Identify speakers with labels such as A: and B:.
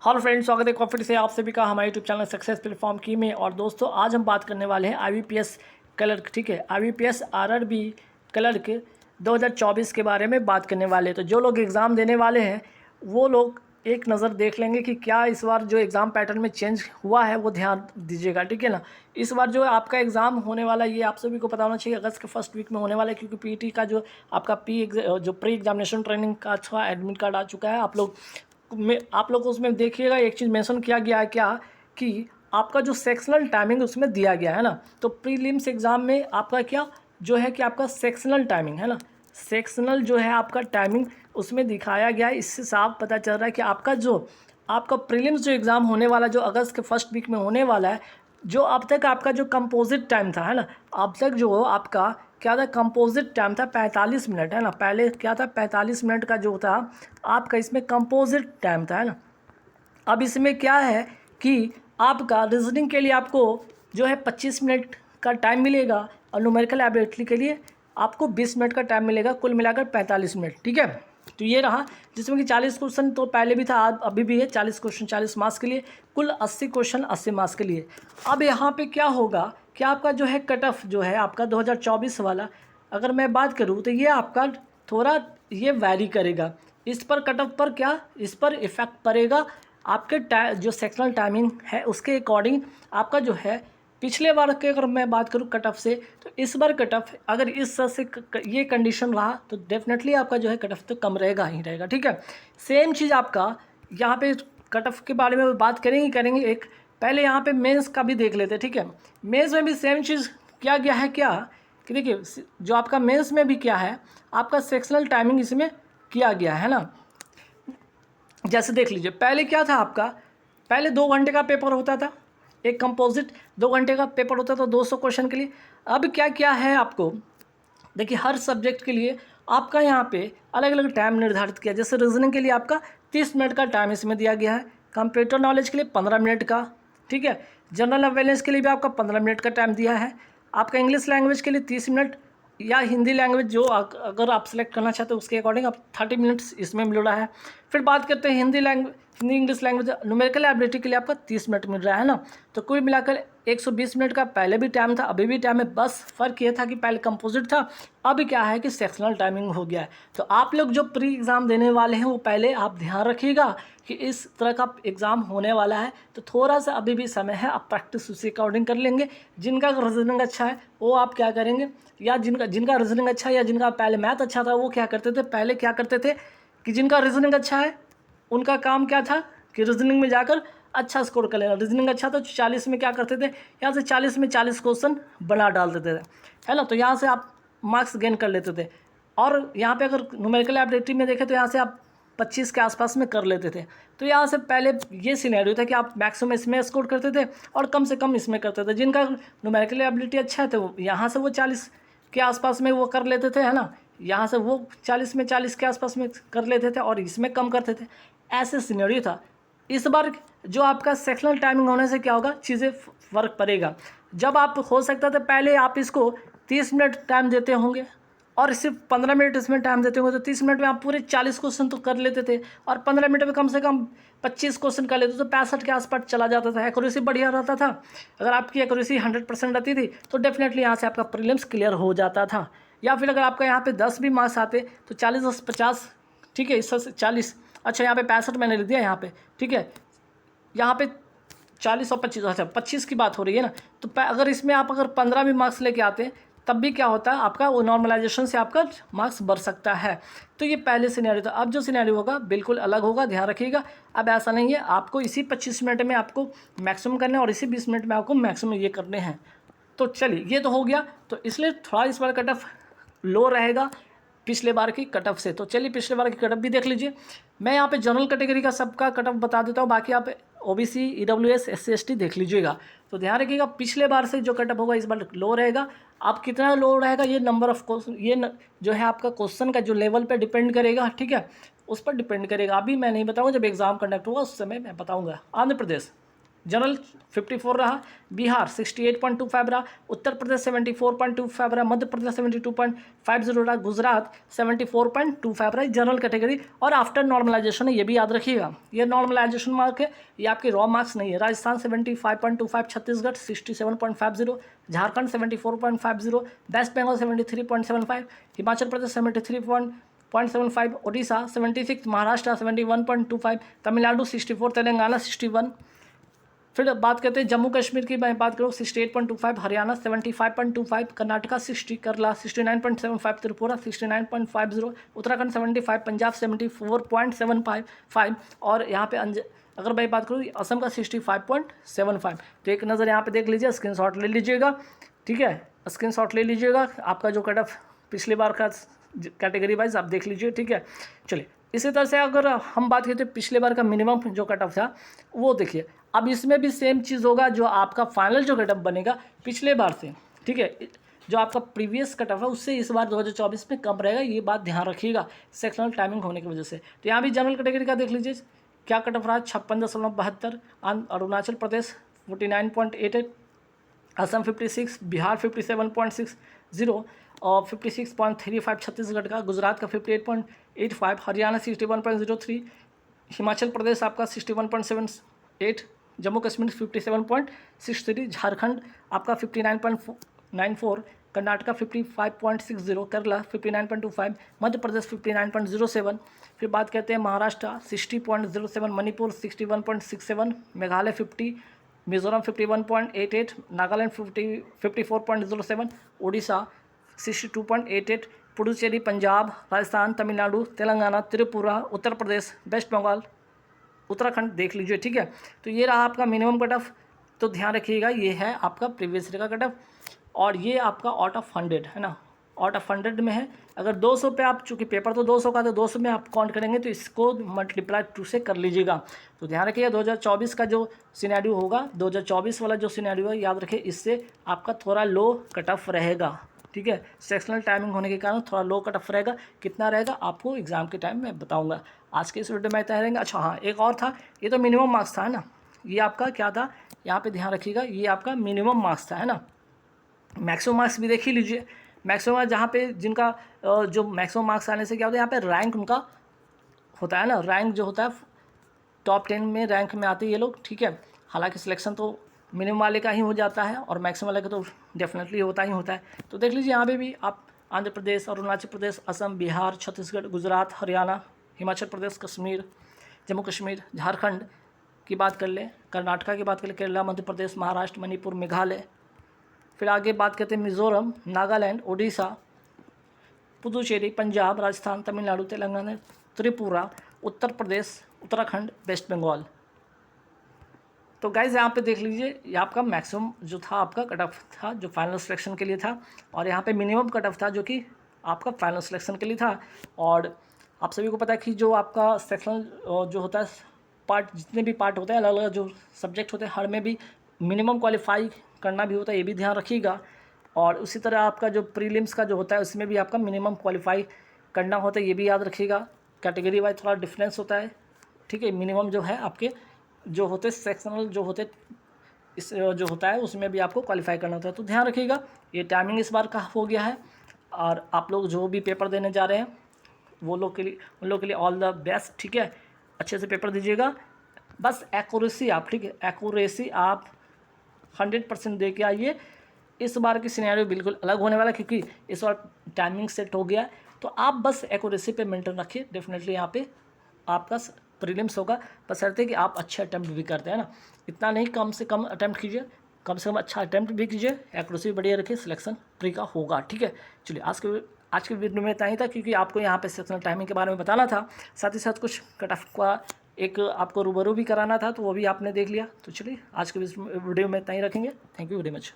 A: Hello friends, स्वागत है coffee से आप सभी का हमारे यूट्यूब चैनल सक्सेस प्लेटफॉर्म की में। और दोस्तों, आज हम बात करने वाले हैं IBPS क्लर्क, ठीक है, IBPS RRB क्लर्क 2024 के बारे में बात करने वाले हैं। तो जो लोग एग्ज़ाम देने वाले हैं वो लोग एक नज़र देख लेंगे कि क्या इस बार जो एग्ज़ाम पैटर्न में चेंज हुआ है वो ध्यान दीजिएगा, ठीक है ना। इस बार जो आपका एग्ज़ाम होने वाला है ये आप सभी को पता होना चाहिए, अगस्त के फर्स्ट वीक में होने वाला है, क्योंकि PET का जो आपका जो प्री एग्जामिनेशन ट्रेनिंग का अच्छा एडमिट कार्ड आ चुका है। आप लोग उसमें देखिएगा, एक चीज़ मेंशन किया गया है क्या कि आपका जो सेक्शनल टाइमिंग उसमें दिया गया है ना। तो प्रीलिम्स एग्ज़ाम में आपका क्या जो है कि आपका सेक्शनल टाइमिंग है ना, सेक्शनल जो है आपका टाइमिंग उसमें दिखाया गया है। इससे साफ पता चल रहा है कि आपका प्रीलिम्स जो एग्ज़ाम होने वाला जो अगस्त के फर्स्ट वीक में होने वाला है, जो अब तक आपका जो कंपोजिट टाइम था है ना, अब तक जो आपका क्या था, कंपोजिट टाइम था 45 मिनट है ना। पहले क्या था, 45 मिनट का जो था आपका इसमें कंपोजिट टाइम था है ना। अब इसमें क्या है कि आपका रीजनिंग के लिए आपको जो है 25 मिनट का टाइम मिलेगा, और न्यूमेरिकल एबिलिटी के लिए आपको 20 मिनट का टाइम मिलेगा, कुल मिलाकर 45 मिनट, ठीक है। तो ये रहा, जिसमें कि 40 क्वेश्चन तो पहले भी था, अभी भी है 40 क्वेश्चन 40 मार्क्स के लिए, कुल 80 क्वेश्चन 80 मार्क्स के लिए। अब यहाँ पे क्या होगा कि आपका जो है कट ऑफ जो है आपका 2024 वाला, अगर मैं बात करूँ तो ये आपका थोड़ा ये वैरी करेगा। इस पर कट ऑफ पर क्या, इस पर इफ़ेक्ट पड़ेगा आपके जो सेक्शनल टाइमिंग है उसके अकॉर्डिंग। आपका जो है पिछले बार के अगर मैं बात करूँ कट ऑफ से, तो इस बार कट ऑफ अगर इस तरह से ये कंडीशन रहा तो डेफिनेटली आपका जो है कट ऑफ तो कम रहेगा ही रहेगा, ठीक है। सेम चीज़ आपका यहाँ पे कट ऑफ के बारे में बात करेंगे एक पहले यहाँ पे मेंस का भी देख लेते हैं, ठीक है। मेंस में भी सेम चीज़ किया गया है क्या कि देखिए, जो आपका मेंस में भी क्या है, आपका सेक्शनल टाइमिंग इसमें किया गया है ना। जैसे देख लीजिए, पहले क्या था आपका, पहले 2 घंटे का पेपर होता था, एक कंपोजिट 2 घंटे का पेपर होता था 200 क्वेश्चन के लिए। अब क्या क्या है आपको, देखिए हर सब्जेक्ट के लिए आपका यहाँ पे अलग अलग टाइम निर्धारित किया। जैसे रीजनिंग के लिए आपका 30 मिनट का टाइम इसमें दिया गया है, कंप्यूटर नॉलेज के लिए 15 मिनट का, ठीक है। जनरल अवेयरनेस के लिए भी आपका 15 मिनट का टाइम दिया है। आपका इंग्लिश लैंग्वेज के लिए 30 मिनट, या हिंदी लैंग्वेज जो अगर आप सेलेक्ट करना चाहते हो उसके अकॉर्डिंग आप 30 मिनट्स इसमें मिल रहा है। फिर बात करते हैं Hindi English language numerical ability के लिए आपका 30 मिनट मिल रहा है ना। तो कुल मिलाकर 120 मिनट का पहले भी टाइम था, अभी भी टाइम है, बस फ़र्क ये था कि पहले कंपोजिट था, अब क्या है कि सेक्शनल टाइमिंग हो गया है। तो आप लोग जो प्री एग्ज़ाम देने वाले हैं वो पहले आप ध्यान रखिएगा कि इस तरह का एग्ज़ाम होने वाला है, तो थोड़ा सा अभी भी समय है, आप प्रैक्टिस उसी अकॉर्डिंग कर लेंगे। जिनका रीजनिंग अच्छा है वो आप क्या करेंगे, या जिनका रीजनिंग अच्छा है या जिनका पहले मैथ अच्छा था वो क्या करते थे, पहले क्या करते थे कि जिनका रीजनिंग अच्छा है उनका काम क्या था कि रीजनिंग में जाकर अच्छा स्कोर कर लेना। रीजनिंग अच्छा तो 40 में क्या करते थे, यहाँ से 40 में 40 क्वेश्चन बना डाल देते थे, है ना। तो यहाँ से आप मार्क्स गेन कर लेते थे। और यहाँ पे अगर न्यूमेरिकल एबिलिटी में देखें तो यहाँ से आप 25 के आसपास में कर लेते थे। तो यहाँ से पहले ये सिनेरियो था कि आप मैक्सिमम इसमें स्कोर करते थे और कम से कम इसमें करते थे। जिनका न्यूमेरिकल एबिलिटी अच्छा है तो यहाँ से वो 40 के आसपास में वो कर लेते थे, है ना। यहाँ से वो 40 में 40 के आसपास में कर लेते थे और इसमें कम करते थे, ऐसे सिनेरियो था। इस बार जो आपका सेक्शनल टाइमिंग होने से क्या होगा, चीज़ें फ़र्क पड़ेगा। जब आप हो सकता था पहले आप इसको 30 मिनट टाइम देते होंगे और सिर्फ 15 मिनट इसमें टाइम देते होंगे, तो 30 मिनट में आप पूरे 40 क्वेश्चन तो कर लेते थे, और 15 मिनट में कम से कम 25 क्वेश्चन कर लेते, तो 65 के आसपास चला जाता था। एक्यूरेसी बढ़िया रहता था। अगर आपकी एक्यूरेसी 100% रहती थी तो डेफिनेटली यहाँ से आपका प्रीलिम्स क्लियर हो जाता था। या फिर अगर आपका यहाँ पे 10 भी मार्क्स आते तो 40 10 50, ठीक है, इससे 40, अच्छा यहाँ पे 65 मैंने लिख दिया यहाँ पे, ठीक है। यहाँ पे 40 और 25, अच्छा 25 की बात हो रही है ना। तो अगर इसमें आप अगर 15 भी मार्क्स लेके आते तब भी क्या होता है, आपका वो नॉर्मलाइजेशन से आपका मार्क्स बढ़ सकता है। तो ये पहले सिनेरियो था। अब जो सिनेरियो होगा बिल्कुल अलग होगा, ध्यान रखिएगा। अब ऐसा नहीं है, आपको इसी 25 मिनट में आपको मैक्सिमम करने हैं और इसी 20 मिनट में आपको मैक्सिमम ये करने हैं। तो चलिए, ये तो हो गया। तो इसलिए थोड़ा इस बार कट ऑफ लो रहेगा पिछले बार की कट ऑफ से। तो चलिए पिछले बार की कट ऑफ भी देख लीजिए। मैं यहाँ पे जनरल कैटेगरी का सबका कट ऑफ बता देता हूँ, बाकी आप OBC EWS SC ST देख लीजिएगा। तो ध्यान रखिएगा, पिछले बार से जो कट ऑफ होगा इस बार लो रहेगा। आप कितना लो रहेगा ये नंबर ऑफ क्वेश्चन, जो है आपका क्वेश्चन का जो लेवल पे डिपेंड करेगा, ठीक है, उस पर डिपेंड करेगा। अभी मैं नहीं बताऊँगा, जब एग्ज़ाम कंडक्ट होगा उस समय मैं बताऊँगा। आंध्र प्रदेश, जनरल 54 रहा, बिहार 68.25 रहा, उत्तर प्रदेश 74.25 रहा, मध्य प्रदेश 72.50 रहा, गुजरात 74.25 रहा जनरल कैटेगरी। और आफ्टर नॉर्मलाइजेशन है, ये भी याद रखिएगा, ये नॉर्मलाइजेशन मार्क है, ये आपके रॉ मार्क्स नहीं है। राजस्थान 75.25, छत्तीसगढ़ 67.50, झारखंड 74.50, वेस्ट बंगाल 73.75, हिमाचल प्रदेश 73.75, उड़ीसा 76, महाराष्ट्र 71.25, तमिलनाडु 64, तेलंगाना 61। फिर बात करते हैं जम्मू कश्मीर की, मैं बात करूँ 68.25, हरियाणा 75.25, कर्नाटका 60, केरला 69.75, त्रिपुरा 69.50, उत्तराखंड 75, पंजाब 74.75 और यहाँ पे अगर मैं बात करूँ असम का 65.75। तो एक नज़र यहाँ पे देख लीजिए, स्क्रीनशॉट ले लीजिएगा, ठीक है, स्क्रीनशॉट ले लीजिएगा, आपका जो कट ऑफ पिछली बार का कैटेगरी वाइज आप देख लीजिए, ठीक है। चलिए इसी तरह से अगर हम बात करें तो पिछले बार का मिनिमम जो कट ऑफ था वो देखिए, अब इसमें भी सेम चीज़ होगा, जो आपका फाइनल जो कट ऑफ बनेगा पिछले बार से, ठीक है, जो आपका प्रीवियस कट ऑफ है उससे इस बार 2024 में कम रहेगा, ये बात ध्यान रखिएगा सेक्शनल टाइमिंग होने की वजह से। तो यहाँ भी जनरल कैटेगरी का देख लीजिए क्या कट ऑफ रहा, 56.72, अरुणाचल प्रदेश 49.88, असम 56, बिहार 57.60 और 56.35 छत्तीसगढ़ का, गुजरात का 58.85, हरियाणा 61.03, हिमाचल प्रदेश आपका 61.78, जम्मू कश्मीर 57.63, झारखंड आपका 59.94, कर्नाटका 55.60, केरला 59.25, मध्य प्रदेश 59.07। फिर बात करते हैं महाराष्ट्र 60.07, मणिपुर 61.67, मेघालय 50, मिजोरम 51.88, नागालैंड 54.07, उड़ीसा 62.88, पुडुचेरी, पंजाब, राजस्थान, तमिलनाडु, तेलंगाना, त्रिपुरा, उत्तर प्रदेश, वेस्ट बंगाल, उत्तराखंड देख लीजिए, ठीक है। तो ये रहा आपका मिनिमम कट ऑफ, तो ध्यान रखिएगा ये है आपका प्रीवियस ईयर का कट ऑफ, और ये आपका आउट ऑफ 100 है ना, आउट ऑफ 100 में है। अगर 200 पे आप, चूँकि पेपर तो 200 का, तो 200 में आप काउंट करेंगे तो इसको मल्टीप्लाई 2 से कर लीजिएगा। तो ध्यान रखिएगा 2024 का जो सिनेरियो होगा, 2024 वाला जो सिनेरियो है, याद रखिए इससे आपका थोड़ा लो कट ऑफ रहेगा, ठीक है, सेक्शनल टाइमिंग होने के कारण थोड़ा लो कट ऑफ रहेगा। कितना रहेगा आपको एग्जाम के टाइम में बताऊंगा। आज के इस वीडियो में इतना रहेंगे। अच्छा हाँ, एक और था, ये तो मिनिमम मार्क्स था, है ना, ये आपका क्या था, यहाँ पे ध्यान रखिएगा, ये आपका मिनिमम मार्क्स था, है ना। मैक्सिमम मार्क्स भी देख ही लीजिए, मैक्सिमम जहाँ पे जिनका जो मैक्सिमम मार्क्स आने से क्या होता है, यहाँ पे रैंक उनका होता है ना, रैंक जो होता है टॉप 10 में रैंक में आते हैं ये लोग, ठीक है। हालांकि सिलेक्शन तो मिनिमम वाले का ही हो जाता है और मैक्सिमम वाले का तो डेफिनेटली होता ही होता है। तो देख लीजिए यहाँ पे भी आप आंध्र प्रदेश, अरुणाचल प्रदेश, असम, बिहार, छत्तीसगढ़, गुजरात, हरियाणा, हिमाचल प्रदेश, कश्मीर, जम्मू कश्मीर, झारखंड की बात कर लें, कर्नाटका की बात कर लें, केरला, मध्य प्रदेश, महाराष्ट्र, मणिपुर, मेघालय। फिर आगे बात करते हैं मिज़ोरम, नागालैंड, उड़ीसा, पुदुचेरी, पंजाब, राजस्थान, तमिलनाडु, तेलंगाना, त्रिपुरा, उत्तर प्रदेश, उत्तराखंड, वेस्ट बंगाल। तो गाइज़ यहाँ पे देख लीजिए, ये आपका मैक्सिमम जो था आपका कट ऑफ था जो फाइनल सिलेक्शन के लिए था, और यहाँ पे मिनिमम कट ऑफ था जो कि आपका फाइनल सिलेक्शन के लिए था। और आप सभी को पता है कि जो आपका सेक्शनल जो होता है पार्ट, जितने भी पार्ट होते हैं, अलग अलग जो सब्जेक्ट होते हैं, हर में भी मिनिमम क्वालिफाई करना भी होता है, ये भी ध्यान रखिएगा। और उसी तरह आपका जो प्रीलिम्स का जो होता है उसमें भी आपका मिनिमम क्वालिफाई करना होता है, ये भी याद रखिएगा। कैटेगरी वाइज थोड़ा डिफरेंस होता है, ठीक है। मिनिमम जो है आपके जो होते सेक्शनल जो होते इस जो होता है उसमें भी आपको क्वालिफाई करना होता है, तो ध्यान रखिएगा। ये टाइमिंग इस बार का हो गया है, और आप लोग जो भी पेपर देने जा रहे हैं वो लोग के लिए, उन लोग के लिए ऑल द बेस्ट, ठीक है। अच्छे से पेपर दीजिएगा, बस एक्यूरेसी आप, ठीक है, एक्यूरेसी आप 100% दे के आइए। इस बार की सिनेरियो बिल्कुल अलग होने वाला है, क्योंकि इस बार टाइमिंग सेट हो गया है, तो आप बस एक्यूरेसी पे मेंटेन रखिए। डेफिनेटली यहाँ पे आपका प्रीलिम्स होगा, बशर्ते कि आप अच्छे अटैम्प्ट भी करते हैं ना, इतना नहीं, कम से कम अटैम्प्ट कीजिए, कम से कम अच्छा अटैम्प्ट भी कीजिए, एक्यूरेसी भी बढ़िया रखिए, सिलेक्शन प्री का होगा, ठीक है। चलिए आज के वीडियो में इतना ही था, क्योंकि आपको यहाँ पे सेक्शनल टाइमिंग के बारे में बताना था, साथ ही साथ कुछ कट ऑफ का एक आपको रूबरू भी कराना था, तो वो भी आपने देख लिया। तो चलिए आज के वीडियो में इतना ही रखेंगे। Thank you very much.